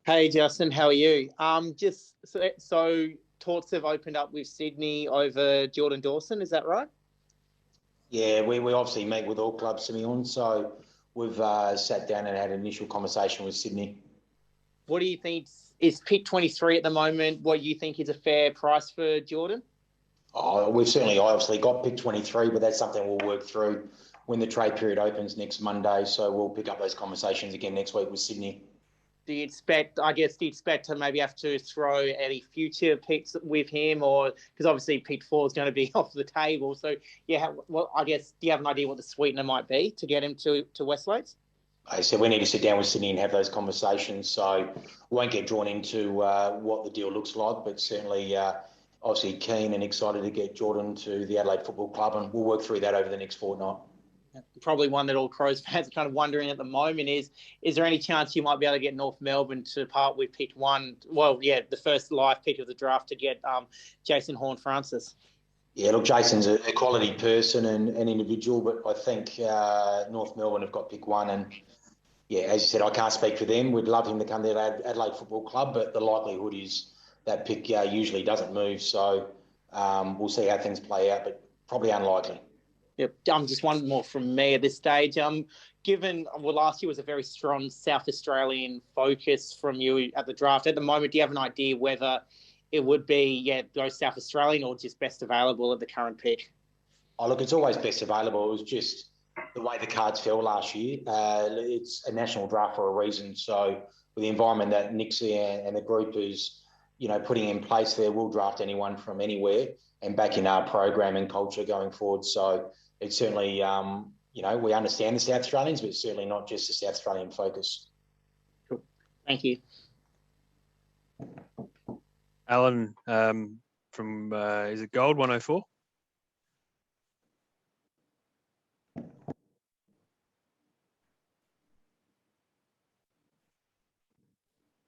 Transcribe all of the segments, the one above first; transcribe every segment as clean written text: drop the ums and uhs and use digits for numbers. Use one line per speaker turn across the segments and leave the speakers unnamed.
Hey Justin, how are you? So talks have opened up with Sydney over Jordan Dawson, is that right?
Yeah, we obviously meet with all clubs, Simeon. So we've sat down and had an initial conversation with Sydney.
What do you think is pick 23 at the moment? What you think is a fair price for Jordan?
We've certainly obviously got pick 23, but that's something we'll work through when the trade period opens next Monday. So we'll pick up those conversations again next week with Sydney.
Do you expect to maybe have to throw any future picks with him, or because obviously pick four is going to be off the table? So yeah, well, I guess do you have an idea what the sweetener might be to get him to Westlakes?
I said we need to sit down with Sydney and have those conversations. So we won't get drawn into what the deal looks like, but certainly obviously keen and excited to get Jordan to the Adelaide Football Club, and we'll work through that over the next fortnight.
Probably one that all Crows fans are kind of wondering at the moment is there any chance you might be able to get North Melbourne to part with pick one? Well, yeah, the first live pick of the draft to get Jason Horne-Francis.
Yeah, look, Jason's a quality person and an individual, but I think North Melbourne have got pick one. And yeah, as you said, I can't speak for them. We'd love him to come to Adelaide Football Club, but the likelihood is that pick usually doesn't move. So we'll see how things play out, but probably unlikely.
Yep. Just one more from me at this stage. Given last year was a very strong South Australian focus from you at the draft. At the moment, do you have an idea whether it would be go South Australian or just best available at the current pick?
Oh, look, it's always best available. It was just the way the cards fell last year. It's a national draft for a reason. So with the environment that Nixie and the group is, putting in place there, we'll draft anyone from anywhere and back in our program and culture going forward. So it's certainly, we understand the South Australians, but it's certainly not just the South Australian focus.
Cool. Thank you.
Alan from, is it Gold 104?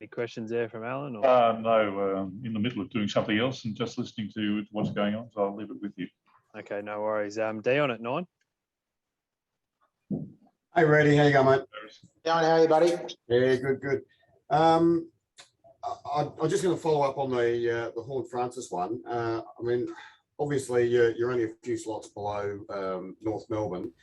Any questions there from Alan? Or?
No, in the middle of doing something else and just listening to what's going on, so I'll leave it with you.
Okay, no worries. Dion at 9.
Hey, Reid, how you going, mate?
Dion, how are you, buddy?
Yeah, good. I'm just going to follow up on the Horne-Francis one. I mean, obviously you're only a few slots below North Melbourne.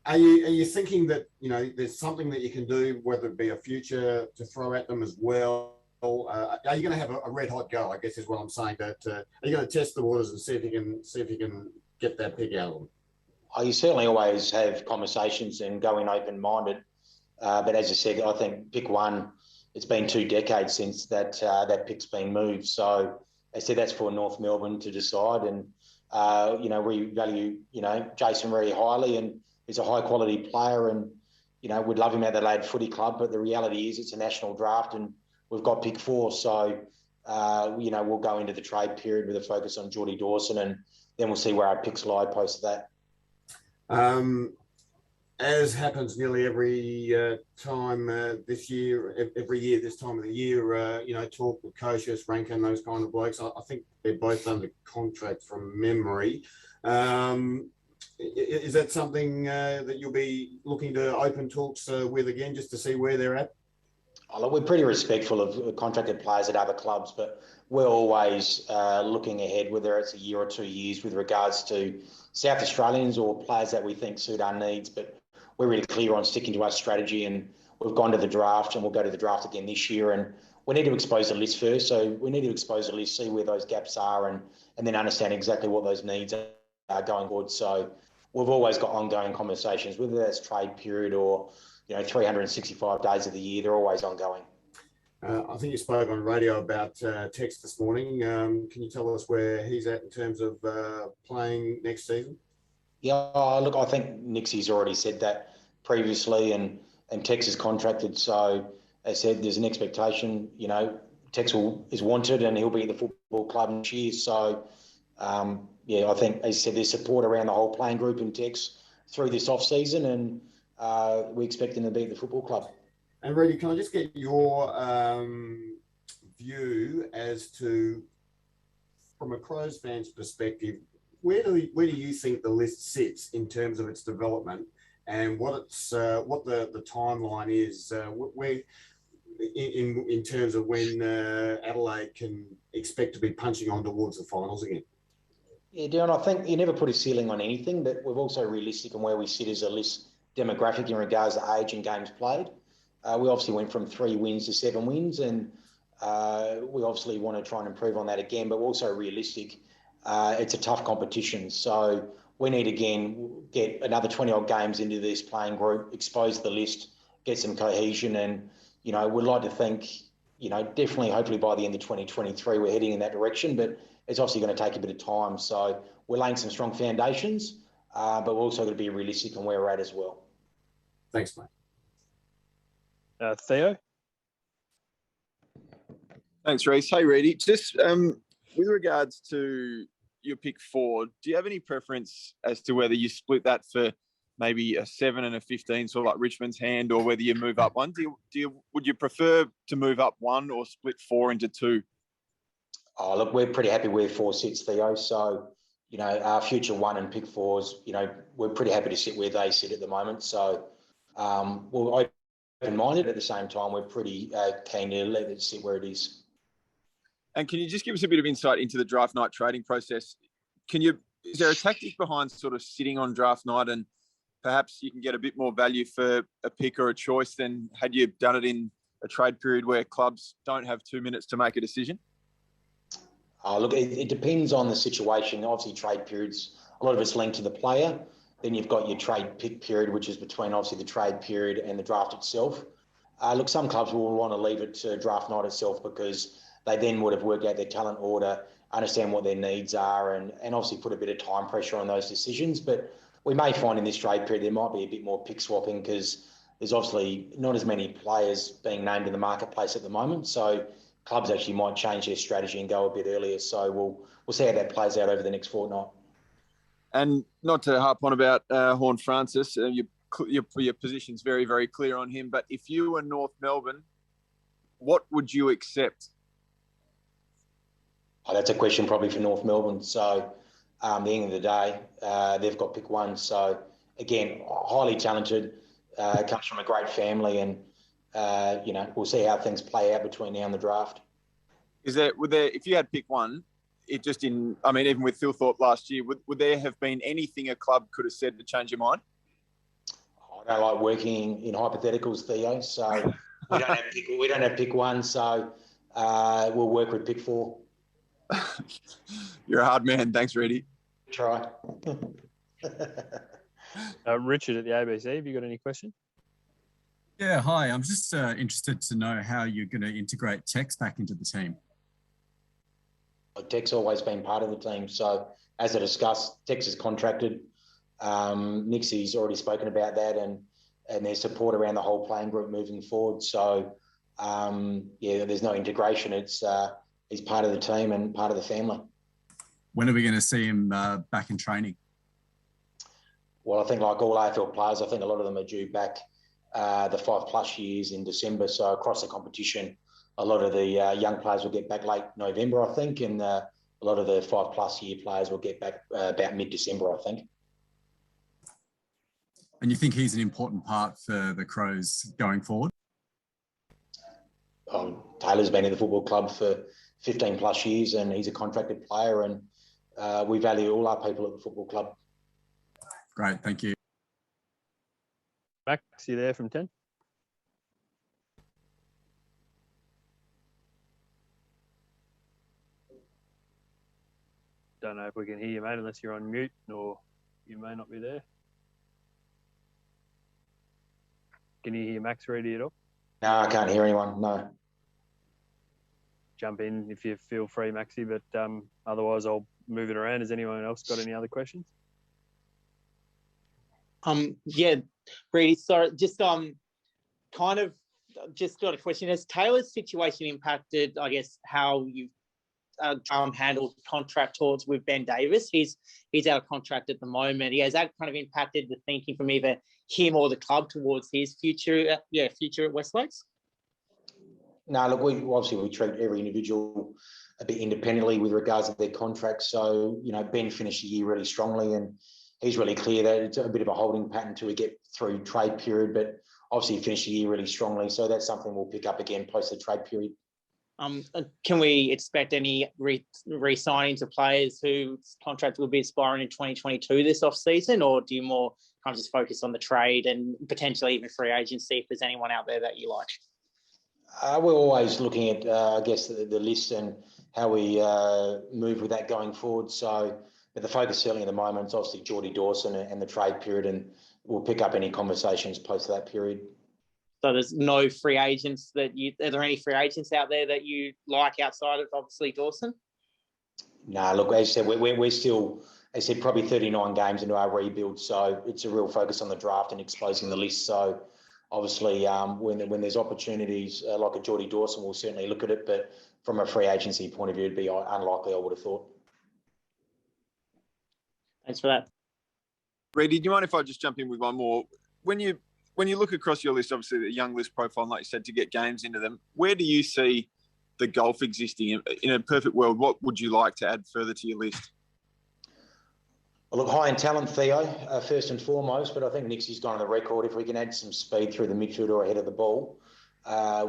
Are you thinking that there's something that you can do, whether it be a future to throw at them as well? Are you going to have a red hot go? I guess is what I'm saying. That are you going to test the waters and see if you can get that pick out of them?
You certainly always have conversations and go in open-minded. But as I said, I think pick one, it's been 2 decades since that pick's been moved. So I said that's for North Melbourne to decide. And, we value, Jason very highly, and he's a high-quality player, and, we'd love him at the Adelaide Footy Club. But the reality is it's a national draft and we've got pick 4. So, we'll go into the trade period with a focus on Geordie Dawson, and then we'll see where our picks lie post that.
As happens nearly every time this year, every year this time of the year, talk with Kosciusz, Rankin, those kind of blokes. I think they're both under contract from memory. Is that something that you'll be looking to open talks with again, just to see where they're at?
Look, we're pretty respectful of contracted players at other clubs, but we're always looking ahead, whether it's a year or 2 years, with regards to South Australians or players that we think suit our needs. But we're really clear on sticking to our strategy, and we've gone to the draft, and we'll go to the draft again this year. And we need to expose the list first. So we need to expose the list, see where those gaps are, and then understand exactly what those needs are going forward. So we've always got ongoing conversations, whether that's trade period or 365 days of the year. They're always ongoing.
I think you spoke on radio about Tex this morning. Can you tell us where he's at in terms of playing next season?
Yeah, look, I think Nixie's already said that previously, and Tex is contracted. So, as I said, there's an expectation, Tex is wanted and he'll be at the football club next year. So, I think, as I said, there's support around the whole playing group in Tex through this off-season, and we expect him to be at the football club.
And Reid, can I just get your view as to, from a Crows fan's perspective, where do you think the list sits in terms of its development, and what the timeline is? in terms of when Adelaide can expect to be punching on towards the finals again?
Yeah, Darren, I think you never put a ceiling on anything, but we're also realistic in where we sit as a list demographic in regards to age and games played. We obviously went from 3 wins to 7 wins, and we obviously want to try and improve on that again, but we're also realistic. It's a tough competition, so we need, again, get another 20-odd games into this playing group, expose the list, get some cohesion, and, you know, we'd like to think, you know, definitely, hopefully by the end of 2023, we're heading in that direction, but it's obviously going to take a bit of time. So we're laying some strong foundations, but we're also going to be realistic on where we're at as well.
Thanks, mate.
Theo?
Thanks, Reid. Hey, Reid. Just with regards to your pick 4, do you have any preference as to whether you split that for maybe a 7 and a 15, sort of like Richmond's hand, or whether you move up one? Would you prefer to move up 1 or split 4 into 2?
Oh, look, we're pretty happy where 4 sits, Theo. So, you know, our future 1 and pick 4s, you know, we're pretty happy to sit where they sit at the moment. So we're open-minded. At the same time, we're pretty keen to let it sit where it is.
And can you just give us a bit of insight into the draft night trading process? Is there a tactic behind sort of sitting on draft night, and perhaps you can get a bit more value for a pick or a choice than had you done it in a trade period where clubs don't have 2 minutes to make a decision?
Look, it depends on the situation. Obviously, trade periods, a lot of it's linked to the player. Then you've got your trade pick period, which is between obviously the trade period and the draft itself. Look, some clubs will want to leave it to draft night itself because they then would have worked out their talent order, understand what their needs are, and obviously put a bit of time pressure on those decisions. But we may find in this trade period there might be a bit more pick swapping because there's obviously not as many players being named in the marketplace at the moment. So clubs actually might change their strategy and go a bit earlier. So we'll see how that plays out over the next fortnight.
And not to harp on about Horne-Francis, your position's very, very clear on him. But if you were North Melbourne, what would you accept?
Oh, that's a question probably for North Melbourne. So at the end of the day, they've got pick 1. So again, highly talented, comes from a great family, and you know, we'll see how things play out between now and the draft.
If you had pick 1, even with Phil Thorpe last year, would there have been anything a club could have said to change your mind?
I don't like working in hypotheticals, Theo. So we don't have pick 1. So we'll work with pick 4.
You're a hard man. Thanks, Reid.
Try.
Richard at the ABC, have you got any questions?
Yeah, hi. I'm just interested to know how you're going to integrate Tex back into the team.
Tex always been part of the team. So as I discussed, Tex is contracted. Nixie's already spoken about that, and their support around the whole playing group moving forward. So there's no integration. He's part of the team and part of the family.
When are we going to see him back in training?
Well, I think like all AFL players, I think a lot of them are due back the 5+ years in December. So across the competition, a lot of the young players will get back late November, I think, and a lot of the 5+ year players will get back about mid-December, I think.
And you think he's an important part for the Crows going forward?
Taylor's been in the football club for 15+ years, and he's a contracted player, and we value all our people at the football club.
Great, thank you.
Max, you there from 10? Don't know if we can hear you, mate, unless you're on mute, or you may not be there. Can you hear Max Reid at all?
No, I can't hear anyone, no.
Jump in if you feel free, Maxie, but otherwise I'll move it around. Has anyone else got any other questions?
Yeah, Reid, sorry, just kind of just got a question. Has Taylor's situation impacted, I guess, how you've handled contract talks with Ben Davis? He's out of contract at the moment. Has that kind of impacted the thinking from either him or the club towards his future at West Lakes?
No, look, we treat every individual a bit independently with regards to their contracts. So, you know, Ben finished the year really strongly, and he's really clear that it's a bit of a holding pattern till we get through trade period. But obviously finished the year really strongly. So that's something we'll pick up again post the trade period.
Can we expect any re-signings of players whose contract will be expiring in 2022 this off-season, or do you more kind of just focus on the trade and potentially even free agency if there's anyone out there that you like?
We're always looking at, I guess, the list and how we move with that going forward. So, but the focus certainly at the moment is obviously Geordie Dawson and the trade period, and we'll pick up any conversations post that period.
So there's no free agents are there any free agents out there that you like outside of obviously Dawson?
No, look, as I said, we're still, as I said, probably 39 games into our rebuild. So it's a real focus on the draft and exposing the list. So obviously when there's opportunities like a Geordie Dawson, we'll certainly look at it. But from a free agency point of view, it'd be unlikely, I would have thought.
Thanks for that.
Reid, do you mind if I just jump in with one more? When you look across your list, obviously the young list profile, like you said, to get games into them, where do you see the gulf existing? In a perfect world, what would you like to add further to your list?
Well, look, high in talent, Theo, first and foremost, but I think Nixie's gone on the record. If we can add some speed through the midfield or ahead of the ball,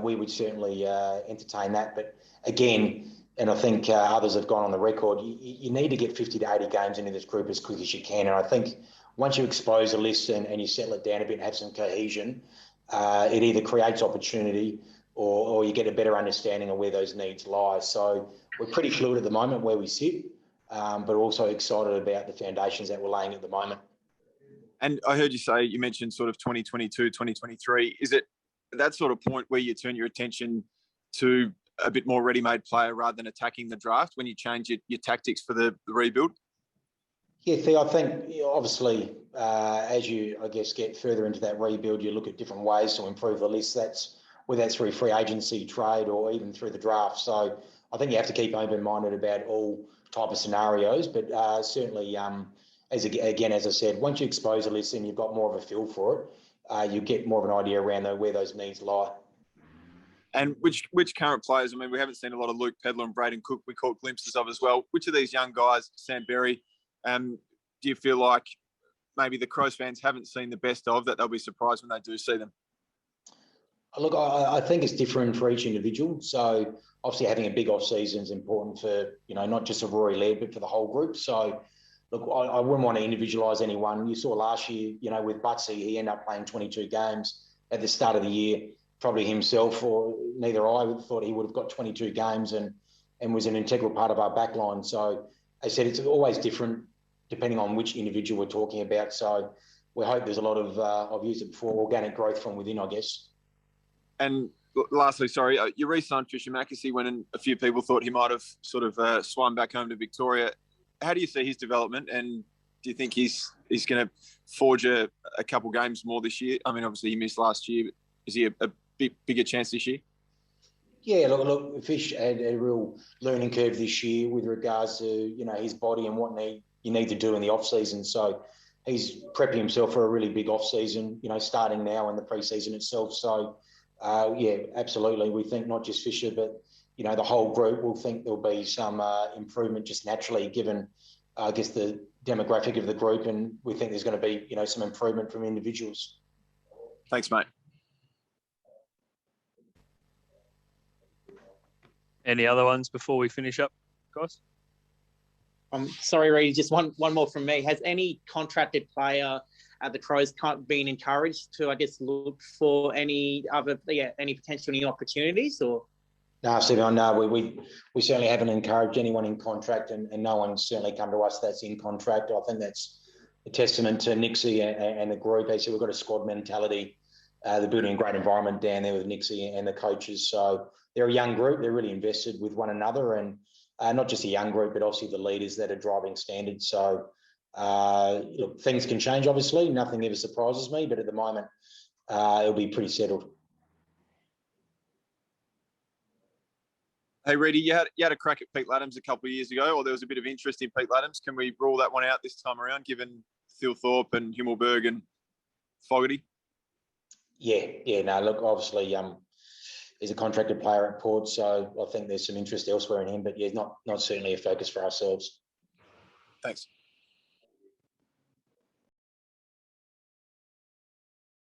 we would certainly entertain that. But again, and I think others have gone on the record, you need to get 50 to 80 games into this group as quick as you can. And I think once you expose a list and you settle it down a bit and have some cohesion, it either creates opportunity or you get a better understanding of where those needs lie. So we're pretty fluid at the moment where we sit, but also excited about the foundations that we're laying at the moment.
And I heard you mentioned sort of 2022, 2023. Is it that sort of point where you turn your attention to a bit more ready-made player rather than attacking the draft when you change your tactics for the rebuild?
Yeah, Theo, I think obviously as you, I guess, get further into that rebuild, you look at different ways to improve the list. Whether that's through free agency, trade, or even through the draft. So I think you have to keep open-minded about all type of scenarios. But certainly, as I said, once you expose a list and you've got more of a feel for it, you get more of an idea around where those needs lie.
And which current players? I mean, we haven't seen a lot of Luke Pedler and Braden Cook. We caught glimpses of as well. Which of these young guys, Sam Berry, do you feel like maybe the Crows fans haven't seen the best of, that they'll be surprised when they do see them?
Look, I think it's different for each individual. So obviously having a big off season is important for, not just for Rory Laird, but for the whole group. So look, I wouldn't want to individualise anyone. You saw last year, with Butsy, he ended up playing 22 games at the start of the year. Probably himself or neither I thought he would have got 22 games and was an integral part of our back line. So I said it's always different depending on which individual we're talking about. So we hope there's a lot of, I've used it before, organic growth from within, I guess.
And lastly, sorry, you re-signed Fisher Mackesy when a few people thought he might have sort of swum back home to Victoria. How do you see his development, and do you think he's going to forge a couple games more this year? I mean, obviously he missed last year, but is he a bigger chance this year?
Yeah, look, Fish had a real learning curve this year with regards to, his body and what you need to do in the off-season. So he's prepping himself for a really big off-season, starting now in the pre-season itself. So, yeah, absolutely. We think not just Fisher, but, the whole group will think there'll be some improvement just naturally given, I guess, the demographic of the group. And we think there's going to be, some improvement from individuals.
Thanks, mate.
Any other ones before we finish up, guys?
Sorry, Reid, just one more from me. Has any contracted player at the Crows been encouraged to, I guess, look for any potential new opportunities? Or
No, Stephen, no, we certainly haven't encouraged anyone in contract, and no one's certainly come to us that's in contract. I think that's a testament to Nixie and the group. As we've got a squad mentality. They're building a great environment down there with Nixie and the coaches. So they're a young group. They're really invested with one another, and not just a young group, but obviously the leaders that are driving standards. So look, things can change, obviously. Nothing ever surprises me, but at the moment, it'll be pretty settled.
Hey, Reid, you had a crack at Pete Laddams a couple of years ago, or there was a bit of interest in Pete Laddams. Can we rule that one out this time around, given Phil Thorpe and Himmelberg and Fogarty?
Yeah. No, look, obviously, he's a contracted player at Port, so I think there's some interest elsewhere in him. But yeah, not certainly a focus for ourselves.
Thanks.